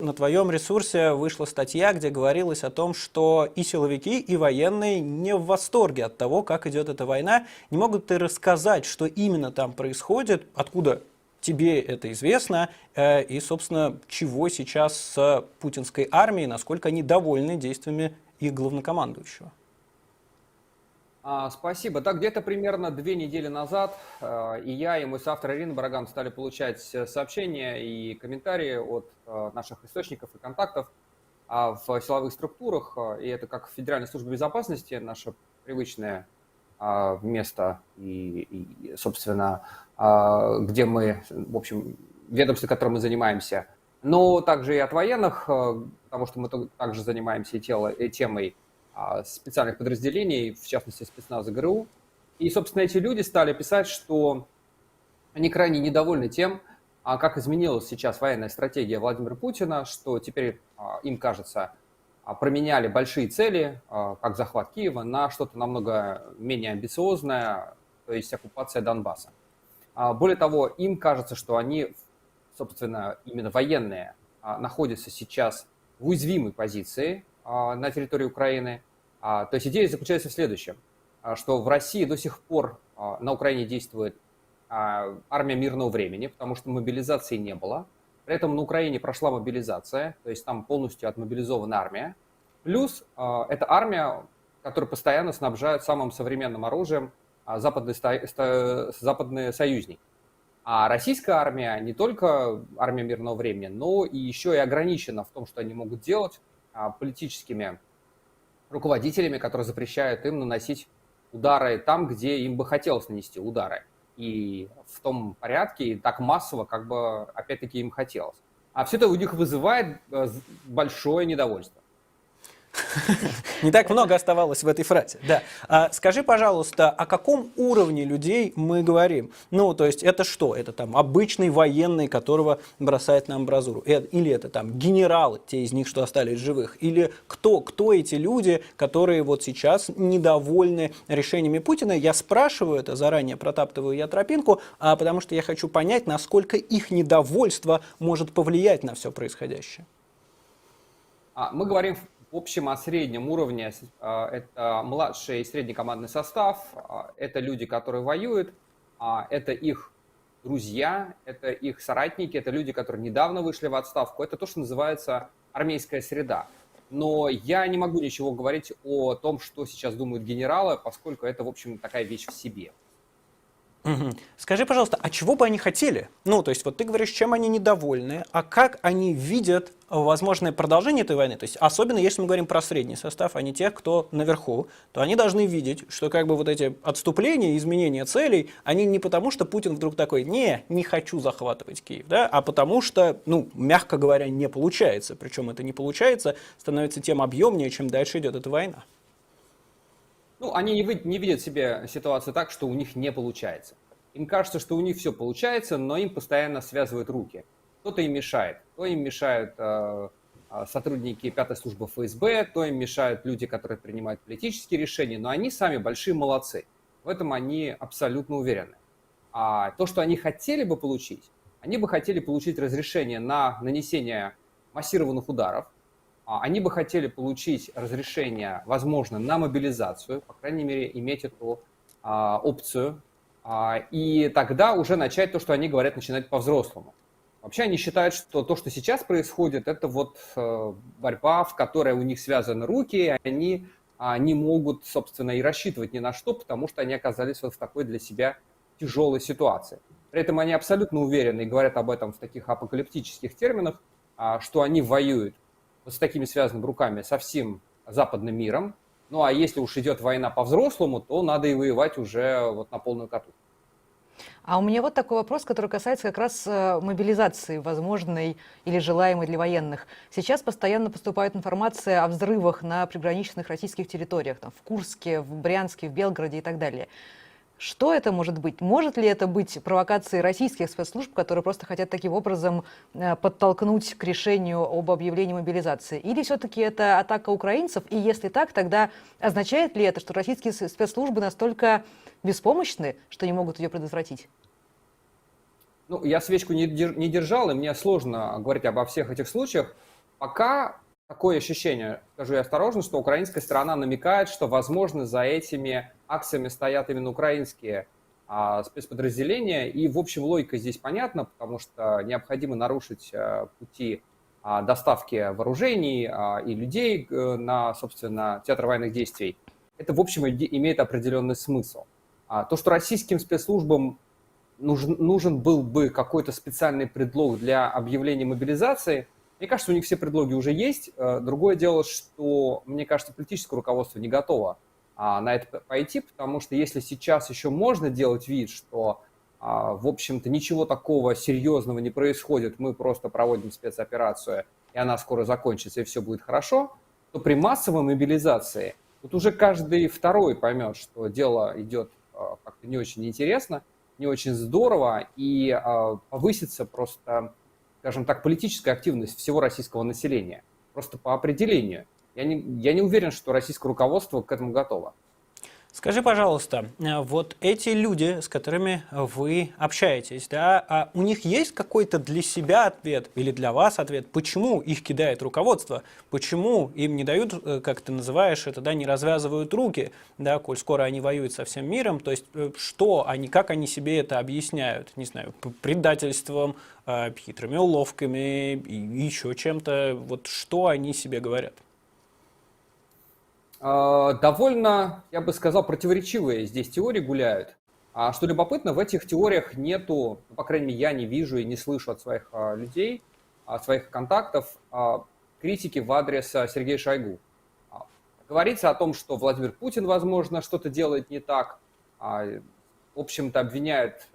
На твоем ресурсе вышла статья, где говорилось о том, что и силовики, и военные не в восторге от того, как идет эта война. Не могут ты рассказать, что именно там происходит, откуда тебе это известно, и, собственно, чего сейчас с путинской армией, насколько они довольны действиями их главнокомандующего? Спасибо. Так, где-то примерно 2 недели назад и я, и мой соавтор Ирина Бараган стали получать сообщения и комментарии от наших источников и контактов в силовых структурах. И это как Федеральная служба безопасности, наше привычное место и, собственно, где мы, в общем, ведомство, которым мы занимаемся. Но также и от военных, потому что мы также занимаемся и темой специальных подразделений, в частности спецназа ГРУ. И, собственно, эти люди стали писать, что они крайне недовольны тем, как изменилась сейчас военная стратегия Владимира Путина, что теперь, им кажется, променяли большие цели, как захват Киева, на что-то намного менее амбициозное, то есть оккупация Донбасса. Более того, им кажется, что они, собственно, именно военные, находятся сейчас в уязвимой позиции на территории Украины. То есть идея заключается в следующем, что в России до сих пор на Украине действует армия мирного времени, потому что мобилизации не было. При этом на Украине прошла мобилизация, то есть там полностью отмобилизована армия. Плюс это армия, которую постоянно снабжают самым современным оружием западные союзники. А российская армия не только армия мирного времени, но и еще и ограничена в том, что они могут делать политическими руководителями, которые запрещают им наносить удары там, где им бы хотелось нанести удары. И в том порядке, и так массово, как бы, опять-таки, им хотелось. А все это у них вызывает большое недовольство. Не так много оставалось в этой фразе. Да. Скажи, пожалуйста, о каком уровне людей мы говорим? Ну, то есть это что? Это там обычный военный, которого бросает на амбразуру? Или это там генералы, те из них, что остались живых? Или кто эти люди, которые вот сейчас недовольны решениями Путина? Я спрашиваю это заранее, протаптываю я тропинку, потому что я хочу понять, насколько их недовольство может повлиять на все происходящее. Мы говорим в общем о среднем уровне. Это младший и средний командный состав, это люди, которые воюют, это их друзья, это их соратники, это люди, которые недавно вышли в отставку. Это то, что называется армейская среда. Но я не могу ничего говорить о том, что сейчас думают генералы, поскольку это, в общем, такая вещь в себе. Угу. Скажи, пожалуйста, а чего бы они хотели? Ну, то есть, вот ты говоришь, чем они недовольны, а как они видят возможное продолжение этой войны? То есть, особенно если мы говорим про средний состав, а не тех, кто наверху, то они должны видеть, что как бы вот эти отступления, изменения целей, они не потому, что Путин вдруг такой, не хочу захватывать Киев, да, а потому что, ну, мягко говоря, не получается. Причем это не получается, становится тем объемнее, чем дальше идет эта война. Ну, они не видят себе ситуацию так, что у них не получается. Им кажется, что у них все получается, но им постоянно связывают руки. Кто-то им мешает. То им мешают сотрудники 5-й службы ФСБ, то им мешают люди, которые принимают политические решения, но они сами большие молодцы. В этом они абсолютно уверены. А то, что они хотели бы получить, они бы хотели получить разрешение на нанесение массированных ударов, они бы хотели получить разрешение, возможно, на мобилизацию, по крайней мере, иметь эту опцию, и тогда уже начать то, что они говорят, начинать по-взрослому. Вообще они считают, что то, что сейчас происходит, это вот борьба, в которой у них связаны руки, и они не могут, собственно, и рассчитывать ни на что, потому что они оказались вот в такой для себя тяжелой ситуации. При этом они абсолютно уверены и говорят об этом в таких апокалиптических терминах, что они воюют с такими связанными руками со всем западным миром. Ну а если уж идет война по-взрослому, то надо и воевать уже вот на полную катушку. А у меня вот такой вопрос, который касается как раз мобилизации возможной или желаемой для военных. Сейчас постоянно поступает информация о взрывах на приграничных российских территориях, там, в Курске, в Брянске, в Белгороде и так далее. Что это может быть? Может ли это быть провокацией российских спецслужб, которые просто хотят таким образом подтолкнуть к решению об объявлении мобилизации? Или все-таки это атака украинцев? И если так, тогда означает ли это, что российские спецслужбы настолько беспомощны, что не могут ее предотвратить? Ну, я свечку не держал, и мне сложно говорить обо всех этих случаях. Пока такое ощущение, скажу я осторожно, что украинская сторона намекает, что, возможно, за этими акциями стоят именно украинские спецподразделения. И, в общем, логика здесь понятна, потому что необходимо нарушить пути доставки вооружений и людей на, собственно, театр военных действий. Это, в общем, имеет определенный смысл. То, что российским спецслужбам нужен был бы какой-то специальный предлог для объявления мобилизации, мне кажется, у них все предлоги уже есть. Другое дело, что, мне кажется, политическое руководство не готово на это пойти, потому что если сейчас еще можно делать вид, что, в общем-то, ничего такого серьезного не происходит, мы просто проводим спецоперацию, и она скоро закончится, и все будет хорошо, то при массовой мобилизации тут уже каждый второй поймет, что дело идет как-то не очень интересно, не очень здорово, и повысится просто, скажем так, политическая активность всего российского населения. Просто по определению. Я не уверен, что российское руководство к этому готово. Скажи, пожалуйста, вот эти люди, с которыми вы общаетесь, да, у них есть какой-то для себя ответ или для вас ответ, почему их кидает руководство, почему им не дают, как ты называешь это, да, не развязывают руки, да, коль скоро они воюют со всем миром, то есть что они, как они себе это объясняют, не знаю, предательством, хитрыми уловками и еще чем-то, вот что они себе говорят? Довольно, я бы сказал, противоречивые здесь теории гуляют. Что любопытно, в этих теориях нету, по крайней мере, я не вижу и не слышу от своих людей, от своих контактов, критики в адрес Сергея Шойгу. Говорится о том, что Владимир Путин, возможно, что-то делает не так. В общем-то, обвиняют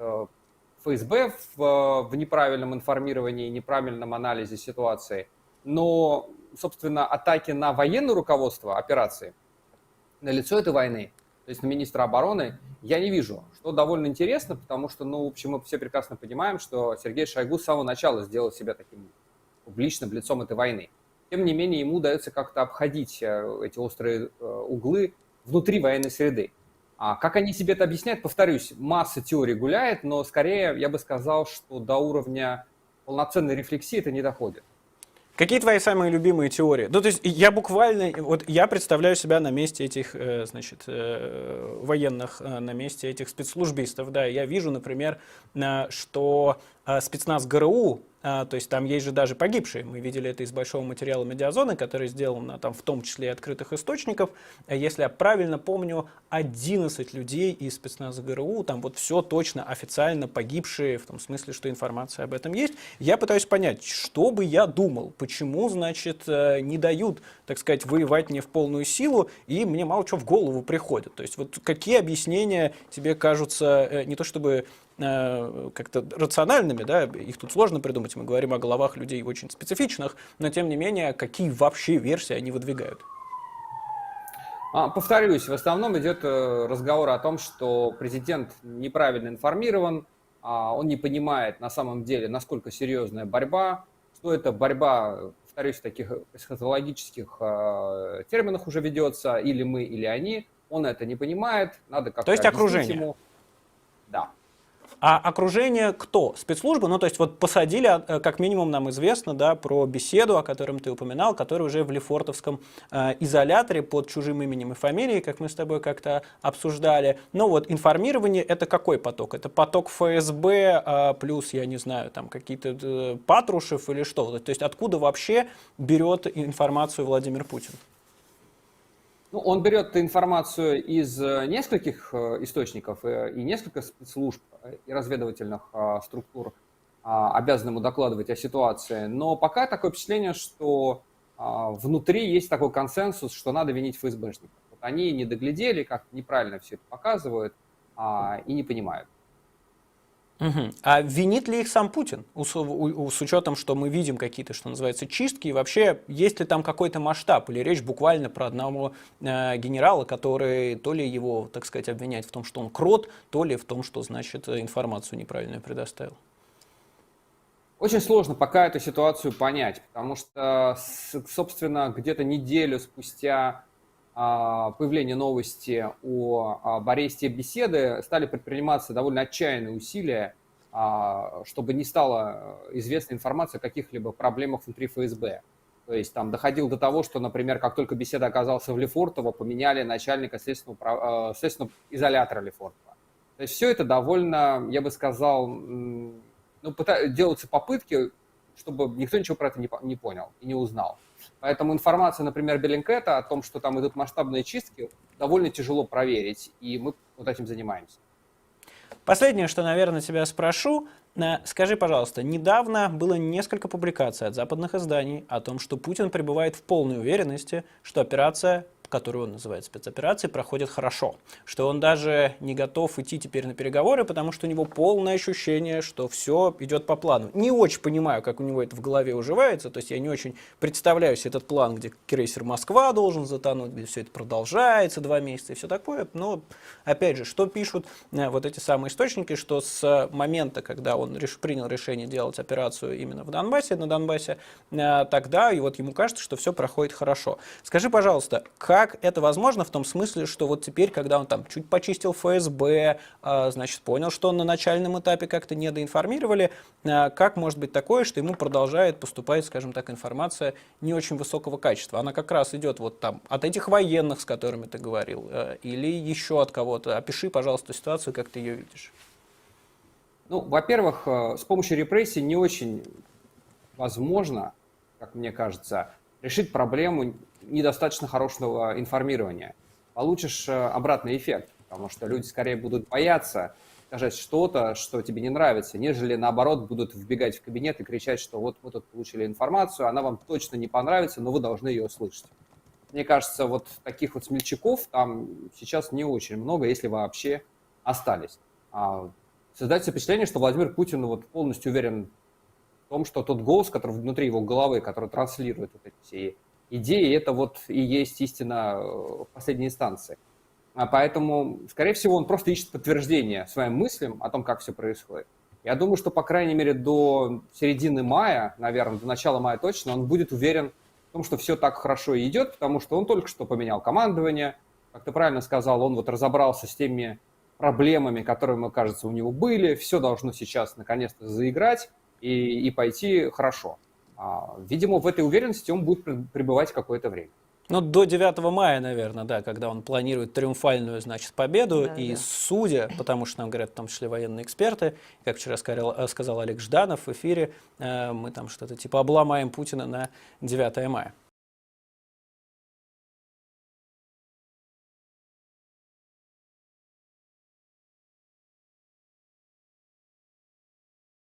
ФСБ в неправильном информировании, неправильном анализе ситуации. Но, собственно, атаки на военное руководство операции, на лицо этой войны, то есть на министра обороны, я не вижу, что довольно интересно, потому что, в общем, мы все прекрасно понимаем, что Сергей Шойгу с самого начала сделал себя таким публичным лицом этой войны. Тем не менее, ему удается как-то обходить эти острые углы внутри военной среды. Как они себе это объясняют, повторюсь, масса теорий гуляет, но скорее я бы сказал, что до уровня полноценной рефлексии это не доходит. Какие твои самые любимые теории? Ну, то есть я буквально, вот я представляю себя на месте этих, значит, военных, на месте этих спецслужбистов, да, я вижу, например, что спецназ ГРУ, то есть там есть же даже погибшие, мы видели это из большого материала «Медиазоны», который сделан там в том числе и открытых источников, если я правильно помню, 11 людей из спецназа ГРУ, там вот все точно официально погибшие, в том смысле, что информация об этом есть. Я пытаюсь понять, что бы я думал, почему, значит, не дают, так сказать, воевать мне в полную силу, и мне мало чего в голову приходит. То есть вот какие объяснения тебе кажутся не то чтобы как-то рациональными, да, их тут сложно придумать, мы говорим о головах людей очень специфичных, но тем не менее, какие вообще версии они выдвигают? Повторюсь, в основном идет разговор о том, что президент неправильно информирован, он не понимает на самом деле, насколько серьезная борьба, что это борьба, повторюсь, в таких эсхатологических терминах уже ведется, или мы, или они, он это не понимает, надо как-то То есть объяснить окружение. ему. Да. А окружение кто? Спецслужбы? Ну, то есть вот посадили, как минимум нам известно, да, про беседу, о котором ты упоминал, которая уже в Лефортовском изоляторе под чужим именем и фамилией, как мы с тобой как-то обсуждали. Но вот информирование — это какой поток? Это поток ФСБ плюс, я не знаю, там какие-то Патрушев или что? То есть откуда вообще берет информацию Владимир Путин? Он берет информацию из нескольких источников, и несколько спецслужб и разведывательных структур обязаны ему докладывать о ситуации. Но пока такое впечатление, что внутри есть такой консенсус, что надо винить ФСБшников. Вот они не доглядели, как-то неправильно все это показывают и не понимают. Угу. А винит ли их сам Путин, с учетом, что мы видим какие-то, что называется, чистки, и вообще есть ли там какой-то масштаб, или речь буквально про одного генерала, который то ли его, так сказать, обвиняет в том, что он крот, то ли в том, что, значит, информацию неправильную предоставил? Очень сложно пока эту ситуацию понять, потому что, собственно, где-то неделю спустя появления новости об аресте беседы стали предприниматься довольно отчаянные усилия, чтобы не стала известна информация о каких-либо проблемах внутри ФСБ. То есть там доходило до того, что, например, как только Беседа оказался в Лефортово, поменяли начальника следственного изолятора Лефортово. То есть все это довольно, я бы сказал, ну, делаются попытки, чтобы никто ничего про это не понял и не узнал. Поэтому информация, например, Bellingcat о том, что там идут масштабные чистки, довольно тяжело проверить, и мы вот этим занимаемся. Последнее, что, наверное, тебя спрошу, скажи, пожалуйста, недавно было несколько публикаций от западных изданий о том, что Путин пребывает в полной уверенности, что операция, которую он называет спецоперацией, проходит хорошо, что он даже не готов идти теперь на переговоры, потому что у него полное ощущение, что все идет по плану. Не очень понимаю, как у него это в голове уживается, то есть я не очень представляю себе этот план, где крейсер «Москва» должен затонуть, где все это продолжается 2 месяца и все такое, но, опять же, что пишут вот эти самые источники, что с момента, когда он принял решение делать операцию именно в Донбассе, на Донбассе, тогда и вот ему кажется, что все проходит хорошо. Скажи, пожалуйста, как это возможно в том смысле, что вот теперь, когда он там чуть почистил ФСБ, значит, понял, что он на начальном этапе как-то недоинформировали, как может быть такое, что ему продолжает поступать, скажем так, информация не очень высокого качества? Она как раз идет вот там от этих военных, с которыми ты говорил, или еще от кого-то. Опиши, пожалуйста, ситуацию, как ты ее видишь. Ну, во-первых, с помощью репрессий не очень возможно, как мне кажется, решить проблему недостаточно хорошего информирования. Получишь обратный эффект, потому что люди скорее будут бояться сказать что-то, что тебе не нравится, нежели наоборот будут вбегать в кабинет и кричать, что вот мы тут получили информацию, она вам точно не понравится, но вы должны ее услышать. Мне кажется, вот таких вот смельчаков там сейчас не очень много, если вообще остались. Создается впечатление, что Владимир Путин вот полностью уверен в том, что тот голос, который внутри его головы, который транслирует вот эти все идеи, это вот и есть истина в последней инстанции. Поэтому, скорее всего, он просто ищет подтверждение своим мыслям о том, как все происходит. Я думаю, что, по крайней мере, до середины мая, наверное, до начала мая точно, он будет уверен в том, что все так хорошо идет, потому что он только что поменял командование. Как ты правильно сказал, он вот разобрался с теми проблемами, которые, мне кажется, у него были. Все должно сейчас наконец-то заиграть и пойти хорошо. Видимо, в этой уверенности он будет пребывать какое-то время. Ну, до 9 мая, наверное, да, когда он планирует триумфальную, значит, победу, Да, и да. судя, потому что нам говорят, в том числе военные эксперты, как вчера сказал Олег Жданов в эфире, мы там что-то типа обломаем Путина на 9 мая.